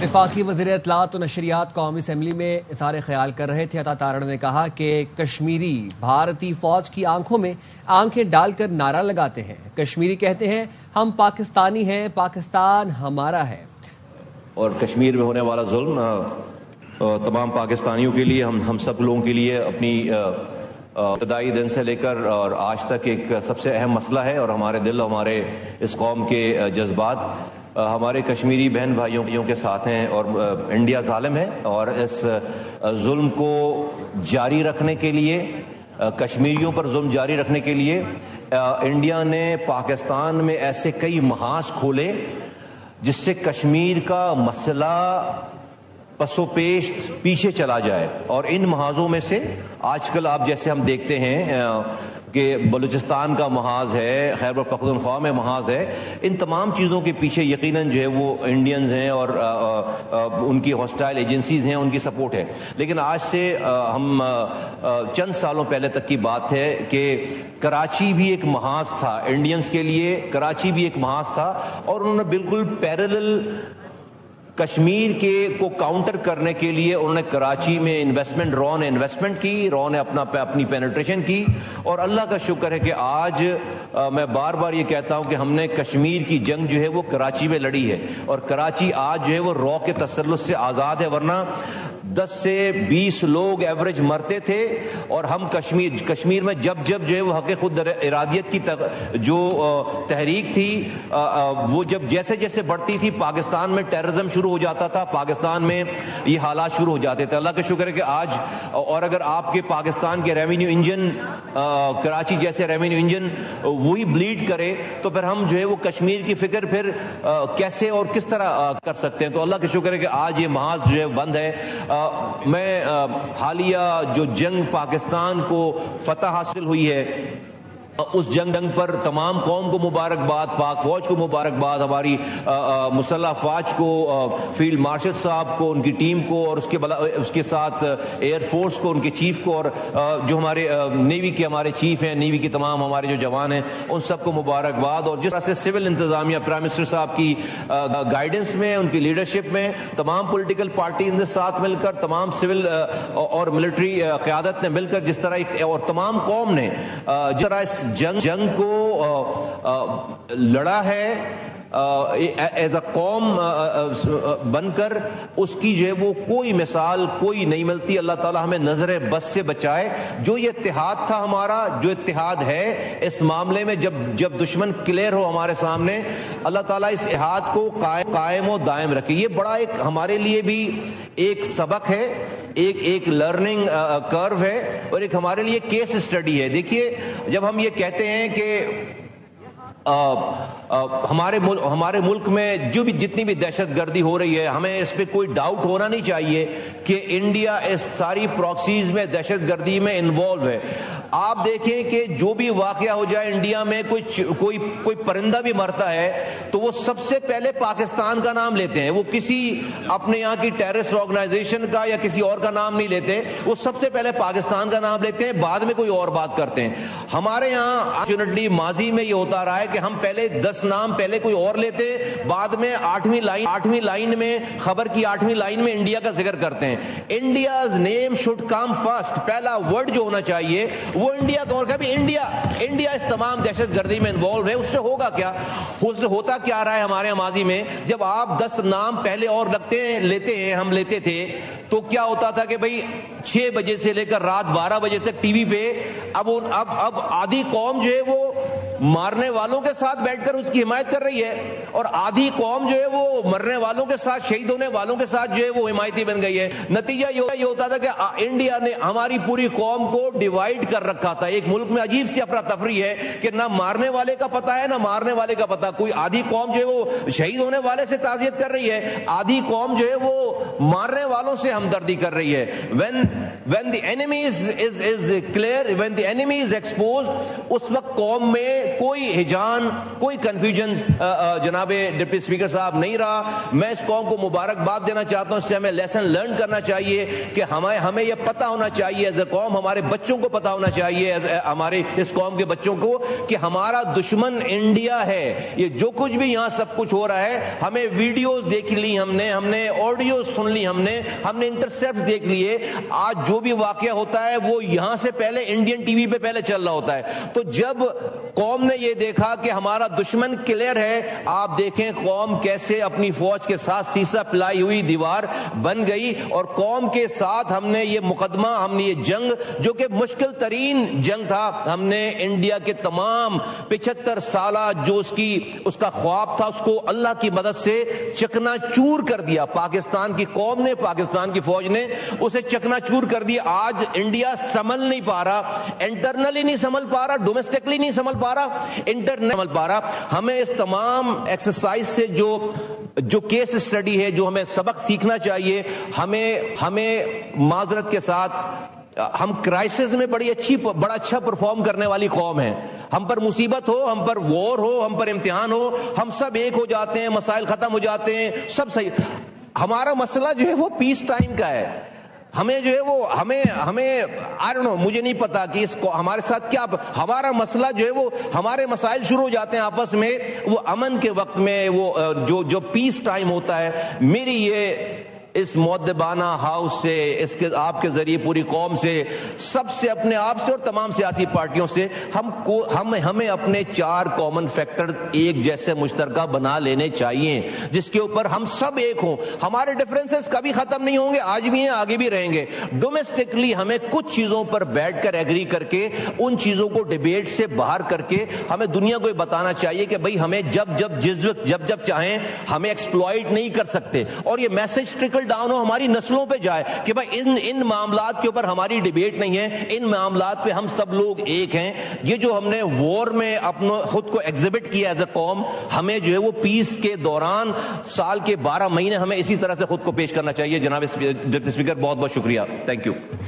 وفاقی وزیر اطلاعات و نشریات قومی اسمبلی میں اظہار خیال کر رہے تھے۔ عطا تارڑ نے کہا کہ کشمیری بھارتی فوج کی آنکھوں میں آنکھیں ڈال کر نعرہ لگاتے ہیں۔ کشمیری کہتے ہیں ہم پاکستانی ہیں، پاکستان ہمارا ہے۔ اور کشمیر میں ہونے والا ظلم تمام پاکستانیوں کے لیے، ہم سب لوگوں کے لیے اپنی ابتدائی دن سے لے کر اور آج تک ایک سب سے اہم مسئلہ ہے، اور ہمارے دل، ہمارے اس قوم کے جذبات ہمارے کشمیری بہن بھائیوں کے ساتھ ہیں۔ اور انڈیا ظالم ہے، اور اس ظلم کو جاری رکھنے کے لیے، کشمیریوں پر ظلم جاری رکھنے کے لیے انڈیا نے پاکستان میں ایسے کئی محاذ کھولے جس سے کشمیر کا مسئلہ پسو پیش پیچھے چلا جائے۔ اور ان محاذوں میں سے آج کل آپ جیسے ہم دیکھتے ہیں کہ بلوچستان کا محاذ ہے، خیبر پختونخوا میں محاذ ہے، ان تمام چیزوں کے پیچھے یقیناً جو ہے وہ انڈینز ہیں اور ان کی ہاسٹائل ایجنسیز ہیں، ان کی سپورٹ ہے۔ لیکن آج سے ہم چند سالوں پہلے تک کی بات ہے کہ کراچی بھی ایک محاذ تھا انڈینز کے لیے، کراچی بھی ایک محاذ تھا، اور انہوں نے بالکل پیرلل کشمیر کے کو کاؤنٹر کرنے کے لیے انہوں نے کراچی میں انویسٹمنٹ، رو نے انویسٹمنٹ کی، رو نے اپنی پینیٹریشن کی۔ اور اللہ کا شکر ہے کہ آج میں بار بار یہ کہتا ہوں کہ ہم نے کشمیر کی جنگ جو ہے وہ کراچی میں لڑی ہے، اور کراچی آج جو ہے وہ رو کے تسلط سے آزاد ہے، ورنہ 10 سے 20 لوگ ایوریج مرتے تھے۔ اور ہم کشمیر میں جب جو ہے وہ حق خود ارادیت کی جو تحریک تھی وہ جب جیسے بڑھتی تھی، پاکستان میں ٹیررزم شروع ہو جاتا تھا، پاکستان میں یہ حالات شروع ہو جاتے تھے۔ اللہ کا شکر ہے کہ آج، اور اگر آپ کے پاکستان کے ریونیو انجن، کراچی جیسے ریونیو انجن وہی بلیڈ کرے، تو پھر ہم جو ہے وہ کشمیر کی فکر پھر کیسے اور کس طرح کر سکتے ہیں؟ تو اللہ کا شکر ہے کہ آج یہ محاذ جو ہے بند ہے۔ میں حالیہ جو جنگ پاکستان کو فتح حاصل ہوئی ہے، اس جنگ پر تمام قوم کو مبارکباد، پاک فوج کو مبارکباد، ہماری مسلح افواج کو، فیلڈ مارشل صاحب کو، ان کی ٹیم کو، اور اس کے ساتھ ایئر فورس کو، ان کے چیف کو، اور جو ہمارے نیوی کے ہمارے چیف ہیں، نیوی کے تمام ہمارے جو جوان ہیں، ان سب کو مبارکباد۔ اور جس طرح سے سول انتظامیہ پرائم منسٹر صاحب کی گائیڈنس میں، ان کی لیڈرشپ میں، تمام پولیٹیکل پارٹیز نے ساتھ مل کر، تمام سول اور ملٹری قیادت نے مل کر جس طرح، اور تمام قوم نے جس طرح اس جنگ کو لڑا ہے ایز اے قوم بن کر، اس کی جو ہے وہ کوئی مثال کوئی نہیں ملتی۔ اللہ تعالی ہمیں نظر بس سے بچائے۔ جو یہ اتحاد تھا ہمارا، جو اتحاد ہے اس معاملے میں، جب دشمن کلیئر ہو ہمارے سامنے، اللہ تعالیٰ اس اتحاد کو قائم و دائم رکھے۔ یہ بڑا ایک ہمارے لیے بھی ایک سبق ہے، ایک لرننگ کرو ہے، اور ایک ہمارے لیے کیس اسٹڈی ہے۔ دیکھیے، جب ہم یہ کہتے ہیں کہ ہمارے ملک میں جتنی بھی دہشت گردی ہو رہی ہے، ہمیں اس پہ کوئی ڈاؤٹ ہونا نہیں چاہیے کہ انڈیا اس ساری پراکسیز میں، دہشت گردی میں انوالو ہے۔ آپ دیکھیں کہ جو بھی واقعہ ہو جائے انڈیا میں، کوئی پرندہ بھی مرتا ہے تو وہ سب سے پہلے پاکستان کا نام لیتے ہیں، وہ کسی اپنے یہاں کی ٹیررسٹ آرگنائزیشن کا یا کسی اور کا نام نہیں لیتے، وہ سب سے پہلے پاکستان کا نام لیتے ہیں، بعد میں کوئی اور بات کرتے ہیں۔ ہمارے یہاں ماضی میں یہ ہوتا رہا ہے کہ ہم پہلے 10 نام پہلے کوئی اور لیتے، بعد میں 8ویں لائن میں، خبر کی 8ویں لائن میں انڈیا کا ذکر کرتے ہیں۔ India's name should come first, پہلا ورڈ جو ہونا چاہیے وہ انڈیا کا، اور کبھی انڈیا اس تمام دہشت گردی میں انوالو ہے۔ اس سے ہوگا کیا؟ اس سے ہوتا کیا رہا ہے ہمارے ماضی میں، جب آپ 10 نام پہلے اور لیتے ہیں، ہم لیتے تھے، تو کیا ہوتا تھا کہ بھئی 6 بجے سے لے کر رات 12 بجے تک ٹی وی پہ اب آدھی قوم جو ہے وہ مارنے والوں کے ساتھ بیٹھ کر اس کی حمایت کر رہی ہے، اور آدھی قوم جو ہے وہ مرنے والوں کے ساتھ، شہید ہونے والوں کے ساتھ جو ہے وہ حمایتی بن گئی ہے۔ نتیجہ یہ ہوتا تھا کہ انڈیا نے ہماری پوری قوم کو ڈیوائیڈ کر رکھا تھا۔ ایک ملک میں عجیب سی افراتفری ہے کہ نہ مارنے والے کا پتہ ہے، نہ مارنے والے کا پتہ۔ کوئی آدھی قوم جو ہے وہ شہید ہونے والے سے تعزیت کر رہی ہے، آدھی قوم جو ہے وہ مارنے والوں سے ہمدردی کر رہی ہے۔ when the enemy is clear, when the enemy is exposed، اس وقت قوم میں کوئی ہجان کوئی کنفیوژن جناب ڈپٹی اسپیکر صاحب نہیں رہا. میں اس قوم کو مبارکباد دینا چاہتا ہوں. اس سے ہمیں لیسن لرن کرنا چاہیے کہ ہمیں یہ پتا ہونا چاہیے ایز اے قوم, ہمارے بچوں کو پتا ہونا چاہیے ہمارے اس قوم کے بچوں کو کہ ہمارا دشمن انڈیا ہے. یہ جو کچھ بھی یہاں سب کچھ ہو رہا ہے, ہمیں ویڈیوز دیکھ لی, ہم نے آڈیوز سن لی, ہم نے انٹرسیپٹ دیکھ لیے. آج جو بھی واقعہ ہوتا ہے وہ یہاں سے پہلے انڈین ٹی وی پہ پہلے چل رہا ہوتا ہے. تو جب قوم نے یہ دیکھا کہ ہمارا دشمن کلیئر ہے, آپ دیکھیں قوم کیسے اپنی فوج کے ساتھ سیسا پلائی ہوئی دیوار بن گئی, اور قوم کے ساتھ ہم نے یہ مقدمہ, ہم نے یہ جنگ جو کہ مشکل ترین جنگ تھا, ہم نے انڈیا کے تمام 75 سالہ جو اس کا خواب تھا اس کو اللہ کی مدد سے چکنا چور کر دیا. پاکستان کی قوم نے, پاکستان کی فوج نے اسے چکنا چور کر دیا. آج انڈیا سنبھل نہیں پا رہا, انٹرنلی نہیں سنبھل پا رہا, ڈومیسٹکلی نہیں سنبھل پا رہا, انٹرنل سنبھل پا رہا. ہمیں اس تمام ایکسرسائز سے جو کیس اسٹڈی ہے, جو ہمیں سبق سیکھنا چاہیے, ہمیں معذرت کے ساتھ ہم کرائسس میں بڑا اچھا پرفارم کرنے والی قوم ہے. ہم پر مصیبت ہو, ہم پر وار ہو, ہم پر امتحان ہو, ہم سب ایک ہو جاتے ہیں, مسائل ختم ہو جاتے ہیں, سب صحیح. ہمارا مسئلہ جو ہے وہ پیس ٹائم کا ہے. ہمیں جو ہے وہ ہمیں آئی ڈونٹ نو, مجھے نہیں پتا کہ اس کو ہمارے ساتھ کیا, ہمارا مسئلہ جو ہے وہ ہمارے مسائل شروع ہو جاتے ہیں آپس میں وہ امن کے وقت میں, وہ جو پیس ٹائم ہوتا ہے. میری یہ اس مؤدبانہ ہاؤس سے, اس کے آپ کے ذریعے پوری قوم سے, سب سے, اپنے آپ سے اور تمام سیاسی پارٹیوں سے ہمیں اپنے 4 کامن فیکٹر ایک جیسے مشترکہ بنا لینے چاہیے جس کے اوپر ہم سب ایک ہوں. ہمارے ڈفرینسز کبھی ختم نہیں ہوں گے, آج بھی ہیں, آگے بھی رہیں گے. ڈومیسٹکلی ہمیں کچھ چیزوں پر بیٹھ کر ایگری کر کے ان چیزوں کو ڈیبیٹ سے باہر کر کے ہمیں دنیا کو یہ بتانا چاہیے کہ بھئی ہمیں جب چاہیں ہمیں ایکسپلوئٹ نہیں کر سکتے. اور یہ میسج ٹرکل ڈاؤن ہو, ہماری نسلوں پہ جائے کہ بھائی ان معاملات کے اوپر ہماری ڈیبیٹ نہیں ہے, ان معاملات پہ ہم سب لوگ ایک ہیں. یہ جو ہم نے وار میں اپنا خود کو ایگزبٹ کیا ایز اے قوم, ہمیں جو ہے وہ پیس کے دوران سال کے 12 مہینے ہمیں اسی طرح سے خود کو پیش کرنا چاہیے. جناب ڈپٹی اسپیکر, بہت بہت شکریہ. Thank you.